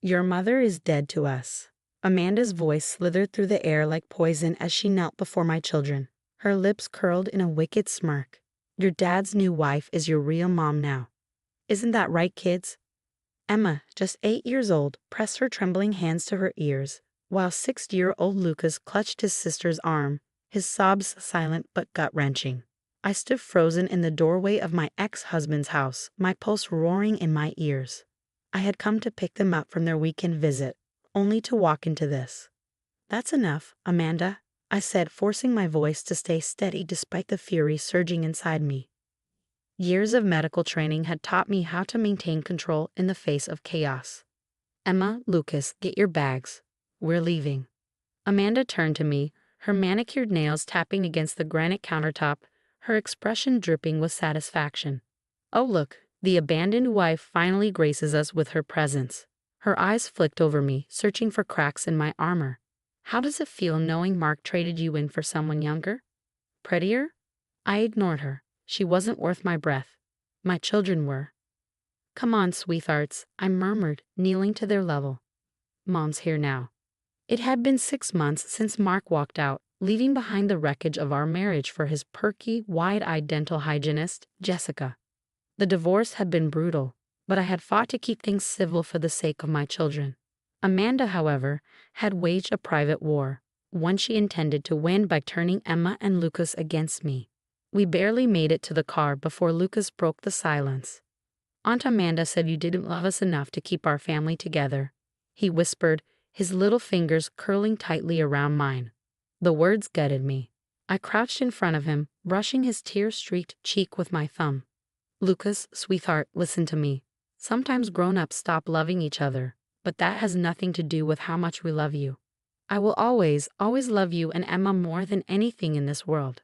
Your mother is dead to us. Amanda's voice slithered through the air like poison as she knelt before my children. Her lips curled in a wicked smirk. Your dad's new wife is your real mom now. Isn't that right, kids? Emma, just 8 years old, pressed her trembling hands to her ears, while 6-year-old Lucas clutched his sister's arm, his sobs silent but gut-wrenching. I stood frozen in the doorway of my ex-husband's house, my pulse roaring in my ears. I had come to pick them up from their weekend visit, only to walk into this. That's enough, Amanda, I said, forcing my voice to stay steady despite the fury surging inside me. Years of medical training had taught me how to maintain control in the face of chaos. Emma, Lucas, get your bags. We're leaving. Amanda turned to me, her manicured nails tapping against the granite countertop, her expression dripping with satisfaction. Oh look, the abandoned wife finally graces us with her presence. Her eyes flicked over me, searching for cracks in my armor. How does it feel knowing Mark traded you in for someone younger? Prettier? I ignored her. She wasn't worth my breath. My children were. Come on, sweethearts, I murmured, kneeling to their level. Mom's here now. It had been 6 months since Mark walked out, leaving behind the wreckage of our marriage for his perky, wide-eyed dental hygienist, Jessica. The divorce had been brutal, but I had fought to keep things civil for the sake of my children. Amanda, however, had waged a private war, one she intended to win by turning Emma and Lucas against me. We barely made it to the car before Lucas broke the silence. Aunt Amanda said you didn't love us enough to keep our family together, he whispered, his little fingers curling tightly around mine. The words gutted me. I crouched in front of him, brushing his tear-streaked cheek with my thumb. Lucas, sweetheart, listen to me. Sometimes grown-ups stop loving each other, but that has nothing to do with how much we love you. I will always, always love you and Emma more than anything in this world.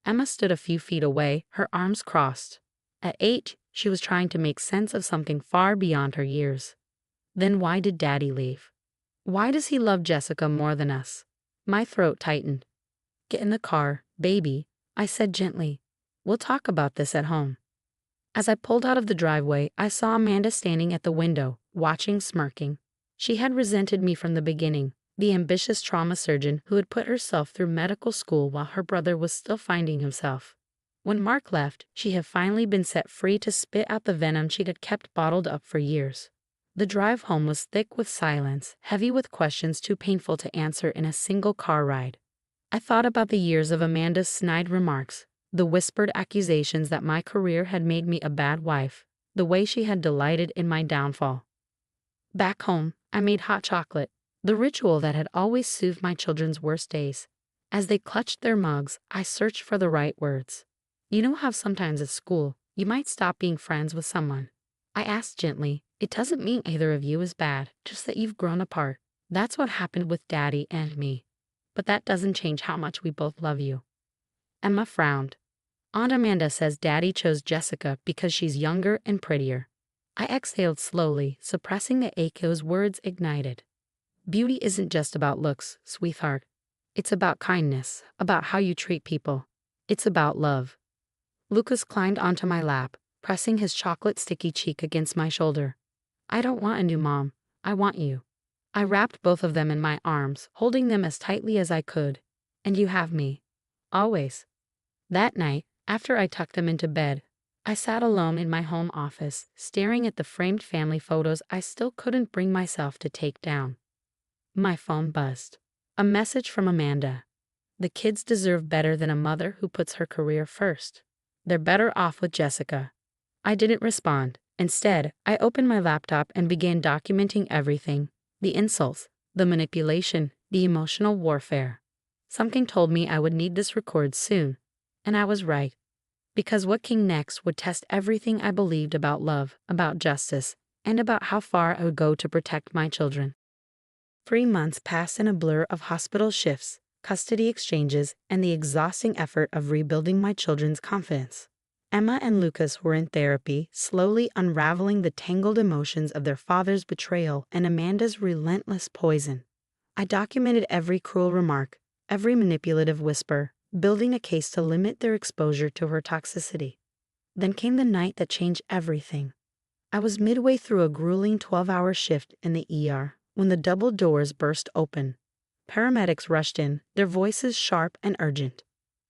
Emma stood a few feet away, her arms crossed. At 8, she was trying to make sense of something far beyond her years. Then why did Daddy leave? Why does he love Jessica more than us? My throat tightened. Get in the car, baby, I said gently. We'll talk about this at home. As I pulled out of the driveway, I saw Amanda standing at the window, watching, smirking. She had resented me from the beginning, the ambitious trauma surgeon who had put herself through medical school while her brother was still finding himself. When Mark left, she had finally been set free to spit out the venom she had kept bottled up for years. The drive home was thick with silence, heavy with questions too painful to answer in a single car ride. I thought about the years of Amanda's snide remarks, the whispered accusations that my career had made me a bad wife, the way she had delighted in my downfall. Back home, I made hot chocolate, the ritual that had always soothed my children's worst days. As they clutched their mugs, I searched for the right words. You know how sometimes at school, you might stop being friends with someone? I asked gently. It doesn't mean either of you is bad, just that you've grown apart. That's what happened with Daddy and me. But that doesn't change how much we both love you. Emma frowned. Aunt Amanda says Daddy chose Jessica because she's younger and prettier. I exhaled slowly, suppressing the ache those words ignited. Beauty isn't just about looks, sweetheart. It's about kindness, about how you treat people. It's about love. Lucas climbed onto my lap, pressing his chocolate sticky cheek against my shoulder. I don't want a new mom. I want you. I wrapped both of them in my arms, holding them as tightly as I could. And you have me. Always. That night, after I tucked them into bed, I sat alone in my home office, staring at the framed family photos I still couldn't bring myself to take down. My phone buzzed. A message from Amanda. The kids deserve better than a mother who puts her career first. They're better off with Jessica. I didn't respond. Instead, I opened my laptop and began documenting everything. The insults, the manipulation, the emotional warfare. Something told me I would need this record soon. And I was right. Because what came next would test everything I believed about love, about justice, and about how far I would go to protect my children. 3 months passed in a blur of hospital shifts, custody exchanges, and the exhausting effort of rebuilding my children's confidence. Emma and Lucas were in therapy, slowly unraveling the tangled emotions of their father's betrayal and Amanda's relentless poison. I documented every cruel remark, every manipulative whisper, building a case to limit their exposure to her toxicity. Then came the night that changed everything. I was midway through a grueling 12-hour shift in the ER when the double doors burst open. Paramedics rushed in, their voices sharp and urgent.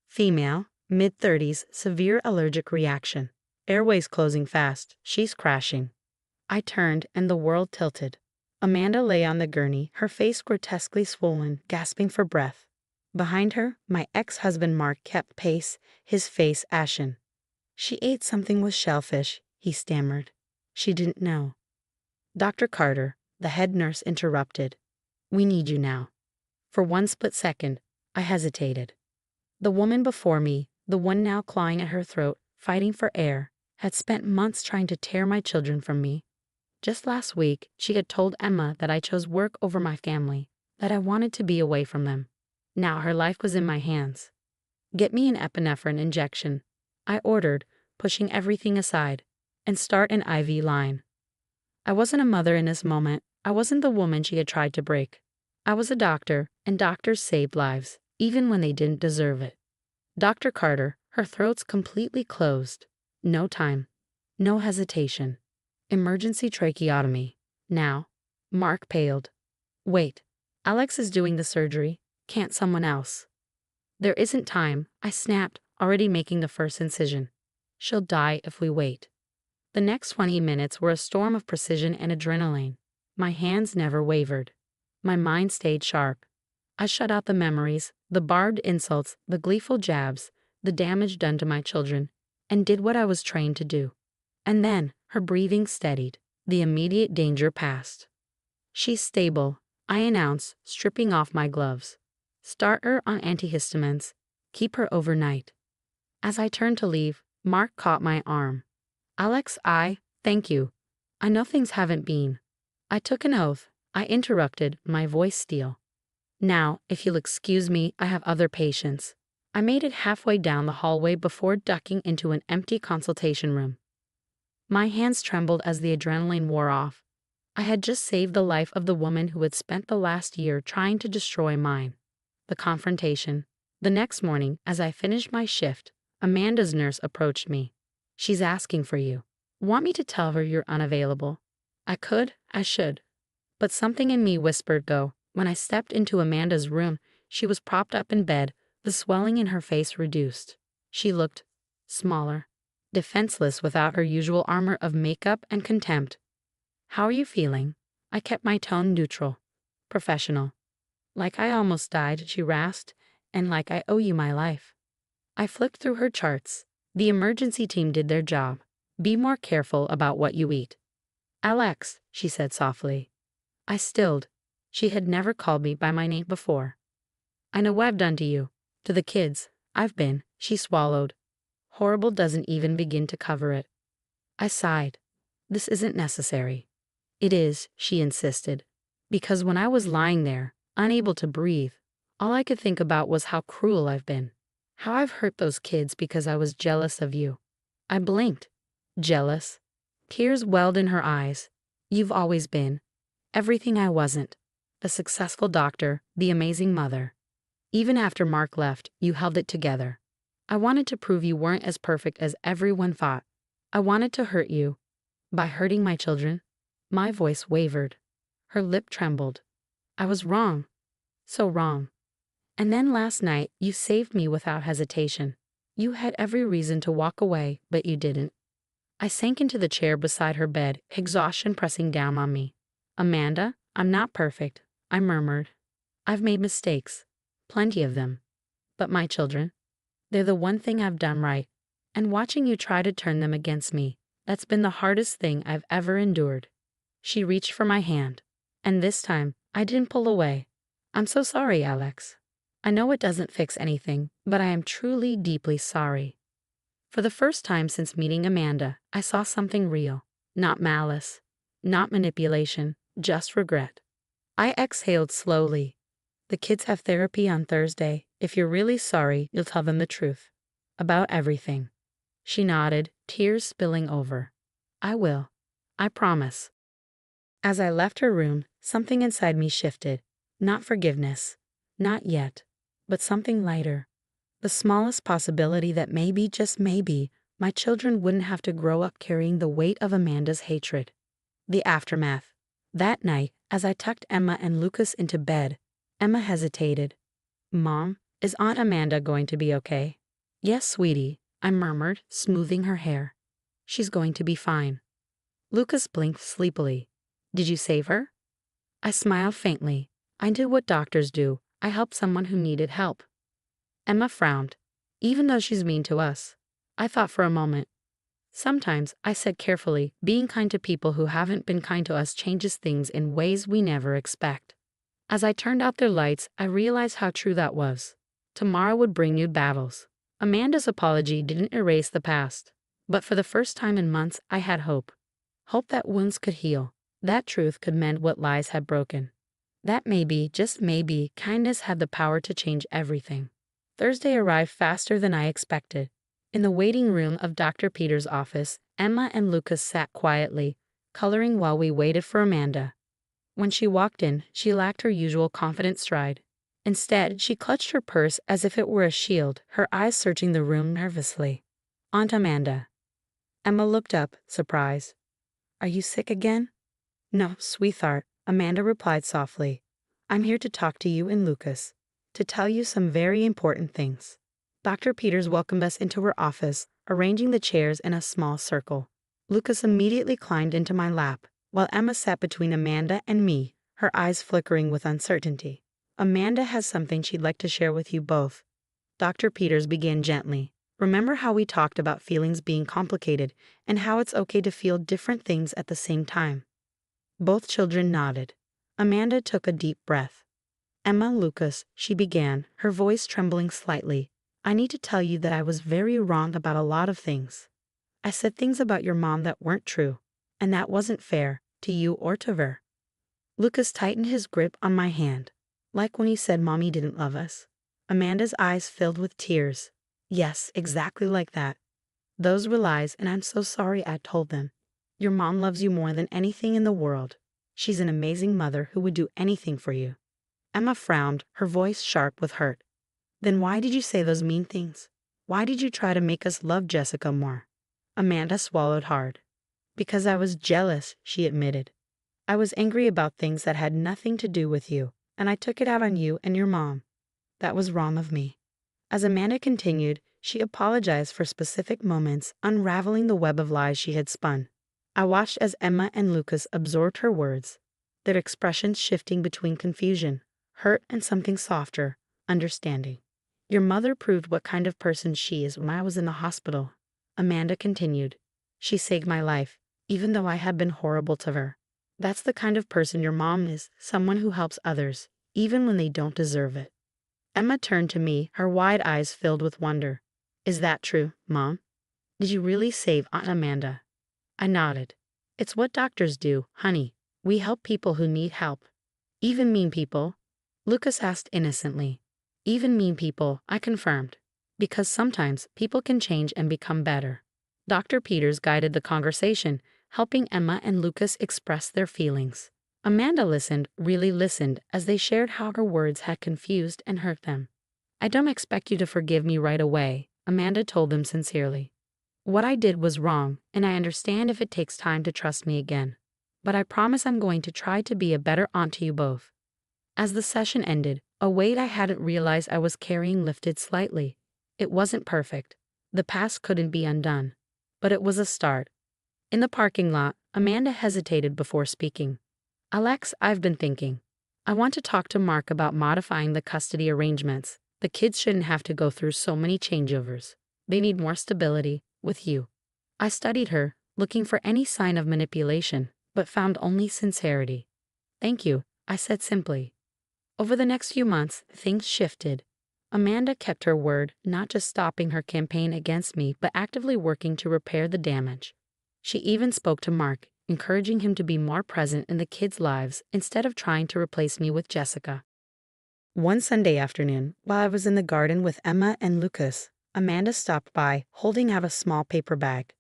Female, mid-30s, severe allergic reaction. Airways closing fast, she's crashing. I turned and the world tilted. Amanda lay on the gurney, her face grotesquely swollen, gasping for breath. Behind her, my ex-husband Mark kept pace, his face ashen. She ate something with shellfish, he stammered. She didn't know. Dr. Carter, the head nurse, interrupted. We need you now. For one split second, I hesitated. The woman before me, the one now clawing at her throat, fighting for air, had spent months trying to tear my children from me. Just last week, she had told Emma that I chose work over my family, that I wanted to be away from them. Now her life was in my hands. Get me an epinephrine injection, I ordered, pushing everything aside, and start an IV line. I wasn't a mother in this moment. I wasn't the woman she had tried to break. I was a doctor, and doctors saved lives, even when they didn't deserve it. Dr. Carter, her throat's completely closed. No time. No hesitation. Emergency tracheotomy. Now. Mark paled. Wait. Alex is doing the surgery. Can't someone else? There isn't time, I snapped, already making the first incision. She'll die if we wait. The next 20 minutes were a storm of precision and adrenaline. My hands never wavered. My mind stayed sharp. I shut out the memories, the barbed insults, the gleeful jabs, the damage done to my children, and did what I was trained to do. And then, her breathing steadied. The immediate danger passed. She's stable, I announced, stripping off my gloves. Start her on antihistamines. Keep her overnight. As I turned to leave, Mark caught my arm. Alex, thank you. I know things haven't been. I took an oath. I interrupted, my voice steel. Now, if you'll excuse me, I have other patients. I made it halfway down the hallway before ducking into an empty consultation room. My hands trembled as the adrenaline wore off. I had just saved the life of the woman who had spent the last year trying to destroy mine. The confrontation. The next morning, as I finished my shift, Amanda's nurse approached me. She's asking for you. Want me to tell her you're unavailable? I should. But something in me whispered go. When I stepped into Amanda's room, she was propped up in bed, the swelling in her face reduced. She looked smaller, defenseless without her usual armor of makeup and contempt. How are you feeling? I kept my tone neutral, professional. Like I almost died, she rasped, and like I owe you my life. I flipped through her charts. The emergency team did their job. Be more careful about what you eat. Alex, she said softly. I stilled. She had never called me by my name before. I know what I've done to you. To the kids. I've been, she swallowed. Horrible doesn't even begin to cover it. I sighed. This isn't necessary. It is, she insisted. Because when I was lying there, unable to breathe, all I could think about was how cruel I've been. How I've hurt those kids because I was jealous of you. I blinked. Jealous. Tears welled in her eyes. You've always been. Everything I wasn't. The successful doctor, the amazing mother. Even after Mark left, you held it together. I wanted to prove you weren't as perfect as everyone thought. I wanted to hurt you. By hurting my children. My voice wavered. Her lip trembled. I was wrong. So wrong. And then last night, you saved me without hesitation. You had every reason to walk away, but you didn't. I sank into the chair beside her bed, exhaustion pressing down on me. Amanda, I'm not perfect, I murmured. I've made mistakes. Plenty of them. But my children, they're the one thing I've done right. And watching you try to turn them against me, that's been the hardest thing I've ever endured. She reached for my hand. And this time, I didn't pull away. I'm so sorry, Alex. I know it doesn't fix anything, but I am truly, deeply sorry. For the first time since meeting Amanda, I saw something real. Not malice. Not manipulation. Just regret. I exhaled slowly. The kids have therapy on Thursday. If you're really sorry, you'll tell them the truth. About everything. She nodded, tears spilling over. I will. I promise. As I left her room, something inside me shifted. Not forgiveness. Not yet. But something lighter. The smallest possibility that maybe, just maybe, My children wouldn't have to grow up carrying the weight of Amanda's hatred. The aftermath. That night, as I tucked Emma and Lucas into bed, Emma hesitated. "Mom, is Aunt Amanda going to be okay?" "Yes, sweetie," I murmured, smoothing her hair. "She's going to be fine." Lucas blinked sleepily. "Did you save her?" I smiled faintly. I did what doctors do. I helped someone who needed help. Emma frowned. "Even though she's mean to us." I thought for a moment. "Sometimes," I said carefully, "being kind to people who haven't been kind to us changes things in ways we never expect." As I turned out their lights, I realized how true that was. Tomorrow would bring new battles. Amanda's apology didn't erase the past. But for the first time in months, I had hope. Hope that wounds could heal. That truth could mend what lies had broken. That maybe, just maybe, kindness had the power to change everything. Thursday arrived faster than I expected. In the waiting room of Dr. Peters' office, Emma and Lucas sat quietly, coloring while we waited for Amanda. When she walked in, she lacked her usual confident stride. Instead, she clutched her purse as if it were a shield, her eyes searching the room nervously. "Aunt Amanda." Emma looked up, surprised. "Are you sick again?" "No, sweetheart," Amanda replied softly. "I'm here to talk to you and Lucas, to tell you some very important things." Dr. Peters welcomed us into her office, arranging the chairs in a small circle. Lucas immediately climbed into my lap, while Emma sat between Amanda and me, her eyes flickering with uncertainty. "Amanda has something she'd like to share with you both." Dr. Peters began gently. "Remember how we talked about feelings being complicated and how it's okay to feel different things at the same time?" Both children nodded. Amanda took a deep breath. "Emma, Lucas," she began, her voice trembling slightly, "I need to tell you that I was very wrong about a lot of things. I said things about your mom that weren't true, and that wasn't fair, to you or to her." Lucas tightened his grip on my hand. "Like when you said Mommy didn't love us." Amanda's eyes filled with tears. "Yes, exactly like that. Those were lies, and I'm so sorry I told them. Your mom loves you more than anything in the world. She's an amazing mother who would do anything for you." Emma frowned, her voice sharp with hurt. "Then why did you say those mean things? Why did you try to make us love Jessica more?" Amanda swallowed hard. "Because I was jealous," she admitted. "I was angry about things that had nothing to do with you, and I took it out on you and your mom. That was wrong of me." As Amanda continued, she apologized for specific moments, unraveling the web of lies she had spun. I watched as Emma and Lucas absorbed her words, their expressions shifting between confusion, hurt, and something softer, understanding. "Your mother proved what kind of person she is when I was in the hospital," Amanda continued. "She saved my life, even though I had been horrible to her. That's the kind of person your mom is, someone who helps others, even when they don't deserve it." Emma turned to me, her wide eyes filled with wonder. "Is that true, Mom? Did you really save Aunt Amanda?" I nodded. "It's what doctors do, honey. We help people who need help. Even mean people?" Lucas asked innocently. "Even mean people," I confirmed. "Because sometimes people can change and become better." Dr. Peters guided the conversation, helping Emma and Lucas express their feelings. Amanda listened, really listened, as they shared how her words had confused and hurt them. "I don't expect you to forgive me right away," Amanda told them sincerely. "What I did was wrong, and I understand if it takes time to trust me again. But I promise I'm going to try to be a better aunt to you both." As the session ended, a weight I hadn't realized I was carrying lifted slightly. It wasn't perfect. The past couldn't be undone. But it was a start. In the parking lot, Amanda hesitated before speaking. "Alex, I've been thinking. I want to talk to Mark about modifying the custody arrangements. The kids shouldn't have to go through so many changeovers. They need more stability, with you." I studied her, looking for any sign of manipulation, but found only sincerity. "Thank you," I said simply. Over the next few months, things shifted. Amanda kept her word, not just stopping her campaign against me, but actively working to repair the damage. She even spoke to Mark, encouraging him to be more present in the kids' lives instead of trying to replace me with Jessica. One Sunday afternoon, while I was in the garden with Emma and Lucas, Amanda stopped by, holding out a small paper bag.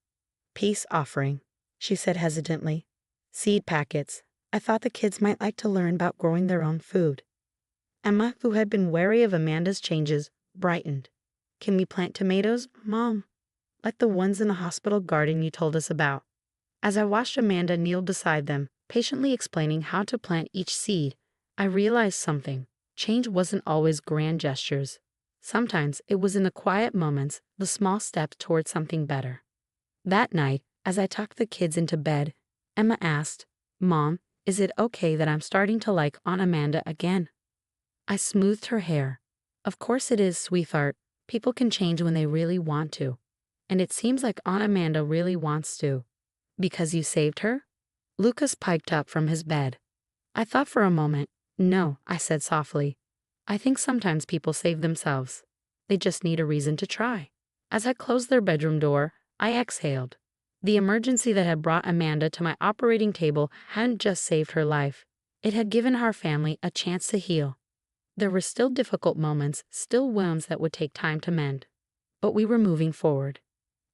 "Peace offering," she said hesitantly. "Seed packets. I thought the kids might like to learn about growing their own food." Emma, who had been wary of Amanda's changes, brightened. "Can we plant tomatoes, Mom?" like the ones in the hospital garden you told us about. As I watched Amanda kneel beside them, patiently explaining how to plant each seed, I realized something. Change wasn't always grand gestures. Sometimes it was in the quiet moments, the small steps toward something better. That night, as I tucked the kids into bed, Emma asked, "Mom, is it okay that I'm starting to like Aunt Amanda again?" I smoothed her hair. "Of course it is, sweetheart. People can change when they really want to. And it seems like Aunt Amanda really wants to. Because you saved her?" Lucas piped up from his bed. I thought for a moment. "No," I said softly. "I think sometimes people save themselves. They just need a reason to try." As I closed their bedroom door, I exhaled. The emergency that had brought Amanda to my operating table hadn't just saved her life. It had given our family a chance to heal. There were still difficult moments, still wounds that would take time to mend. But we were moving forward.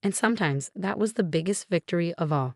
And sometimes that was the biggest victory of all.